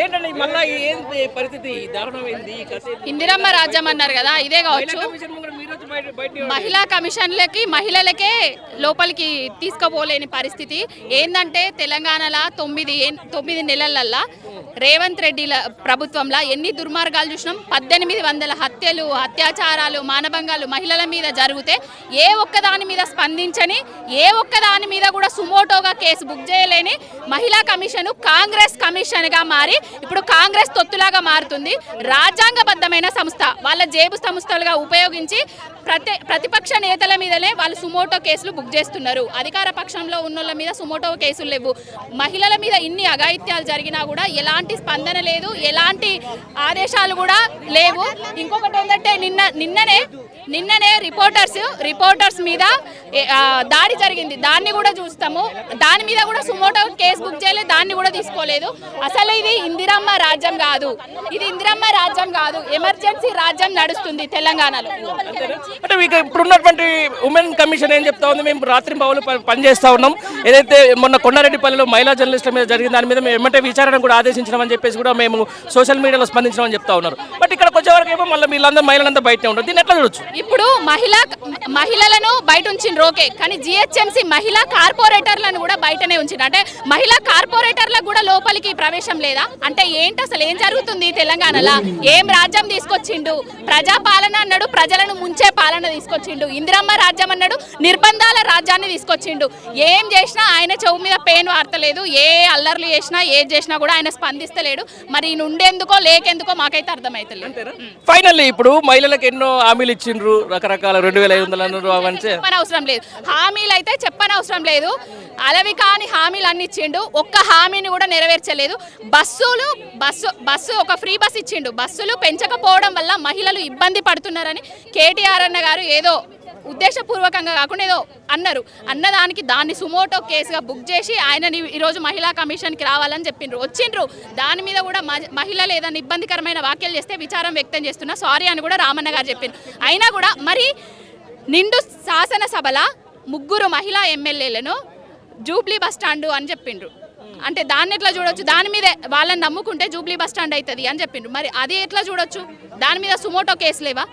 ఏంటండి మళ్ళా ఏంటి పరిస్థితి దారుణం ఏంది ఇందిరమ్మ రాజ్యం అన్నారు కదా, ఇదే కావచ్చు. మహిళా కమిషన్లకి మహిళలకే లోపలికి తీసుకుపోలేని పరిస్థితి ఏందంటే తెలంగాణలో 9 నెలలల్లా రేవంత్ రెడ్డి ప్రభుత్వంలో ఎన్ని దుర్మార్గాలు చూసినాం. 1800 హత్యలు, అత్యాచారాలు, మానభంగాలు మహిళల మీద జరిగితే ఏ ఒక్కదాని మీద స్పందించని, ఏ ఒక్కదాని మీద కూడా సుమోటోగా కేసు బుక్ చేయలేని మహిళా కమిషన్ కాంగ్రెస్ కమిషన్గా మారి ఇప్పుడు కాంగ్రెస్ తొత్తులాగా మారుతుంది. రాజ్యాంగబద్ధమైన సంస్థ వాళ్ళ జేబు సంస్థలుగా ఉపయోగించి ప్రతిపక్ష నేతల మీదనే వాళ్ళు సుమోటో కేసులు బుక్ చేస్తున్నారు. అధికార పక్షంలో ఉన్నోళ్ళ మీద సుమోటో కేసులు లేవు. మహిళల మీద ఇన్ని అఘాయిత్యాలు జరిగినా కూడా ఎలాంటి స్పందన లేదు, ఎలాంటి ఆదేశాలు కూడా లేవు. ఇంకొకటి ఏంటంటే నిన్ననే రిపోర్టర్స్ మీద దాడి జరిగింది, దాన్ని కూడా చూస్తాము. దాని మీద కూడా సుమోటో కేసు బుక్ చేయలేదు, దాన్ని కూడా తీసుకోలేదు. అసలు ఇది ఇందిరమ్మ రాజ్యం కాదు, ఎమర్జెన్సీ రాజ్యం నడుస్తుంది తెలంగాణలో. అంటే మీకు ఇప్పుడున్నటువంటి ఉమెన్ కమిషన్ ఏం చెప్తా ఉంది, మేము రాత్రి బావులు పనిచేస్తా ఉన్నాం. ఏదైతే మొన్న కొండారెడ్డిపల్లిలో మహిళా జర్నలిస్టుల మీద జరిగిన దాని మీద మేము ఏమంటే విచారణ కూడా ఆదేశించడం చెప్పేసి కూడా మేము సోషల్ మీడియాలో స్పందించమని చెప్తా ఉన్నారు. బట్ ఇక్కడ వచ్చేవరకు ఏమో మళ్ళీ వీళ్ళందరూ మహిళలంతా బయటనే ఉంటారు. దీన్ని ఎట్లా చూడొచ్చు? ఇప్పుడు మహిళలను బయట ఉంచిన ఓకే, కానీ జిహెచ్ఎంసీ మహిళా కార్పొరేటర్లను కూడా బయటనే ఉంచిన, అంటే మహిళా కార్పొరేటర్లకు కూడా లోపలికి ప్రవేశం లేదా? అంటే ఏంటి అసలు ఏం జరుగుతుంది తెలంగాణలో? ఏం రాజ్యం తీసుకొచ్చిండు? ప్రజాపాలన అన్నాడు, ప్రజలను ముంచే పాలన తీసుకొచ్చిండు. ఇందిరమ్మ రాజ్యం అన్నాడు, నిర్బంధాల రాజ్యాన్ని తీసుకొచ్చిండు. ఏం చేసినా ఆయన చెవు మీద పెయిన్ వార్తలేదు. ఏ అల్లర్లు చేసినా ఏది చేసినా కూడా ఆయన స్పందిస్తలేడు. మరి నుండేందుకో లేకెందుకో మాకైతే అర్థమైతలేదు. ఫైనల్లీ ఇప్పుడు మహిళలకు ఎన్నో హామీలు ఇచ్చిండ్రు, రకరకాల 2500 అవన్నీ చెప్పనవసరం లేదు. హామీలు అయితే చెప్పనవసరం లేదు. అలవి కాని హామీలు అన్ని ఇచ్చిండు, ఒక్క హామీని కూడా నెరవేర్చలేదు. బస్సు ఒక ఫ్రీ బస్ ఇచ్చిండు. బస్సులు పెంచకపోవడం వల్ల మహిళలు ఇబ్బంది పడుతున్నారని కేటీఆర్ అన్న గారు ఏదో ఉద్దేశపూర్వకంగా కాకుండా ఏదో అన్నదానికి దాన్ని సుమోటో కేసుగా బుక్ చేసి ఆయనని ఈరోజు మహిళా కమిషన్కి రావాలని వచ్చిండ్రు. దాని మీద కూడా మహిళలు ఏదైనా ఇబ్బందికరమైన వ్యాఖ్యలు చేస్తే విచారం వ్యక్తం చేస్తున్నా, సారీ అని కూడా రామన్న గారు చెప్పిండ్రు. అయినా కూడా మరి నిండు శాసనసభల 3 మహిళా ఎమ్మెల్యేలను జూబ్లీ బస్ స్టాండ్ అని చెప్పిండ్రు. అంటే దాన్ని ఎట్లా చూడొచ్చు? దాని మీద వాళ్ళని నమ్ముకుంటే జూబ్లీ బస్ స్టాండ్ అవుతుంది అని చెప్పిండ్రు. మరి అది ఎట్లా చూడొచ్చు? దాని మీద సుమోటో కేసు లేవా?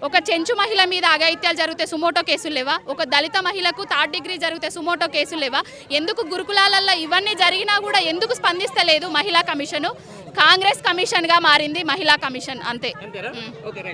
ఒక చెంచు మహిళ మీద అఘాయిత్యాలు జరిగితే సుమోటో కేసులు లేవా? ఒక దళిత మహిళకు 3rd డిగ్రీ జరిగితే సుమోటో కేసులు లేవా? ఎందుకు గురుకులాలల్లో ఇవన్నీ జరిగినా కూడా ఎందుకు స్పందిస్తలేదు మహిళా కమిషను? కాంగ్రెస్ కమిషన్గా మారింది మహిళా కమిషన్, అంతే.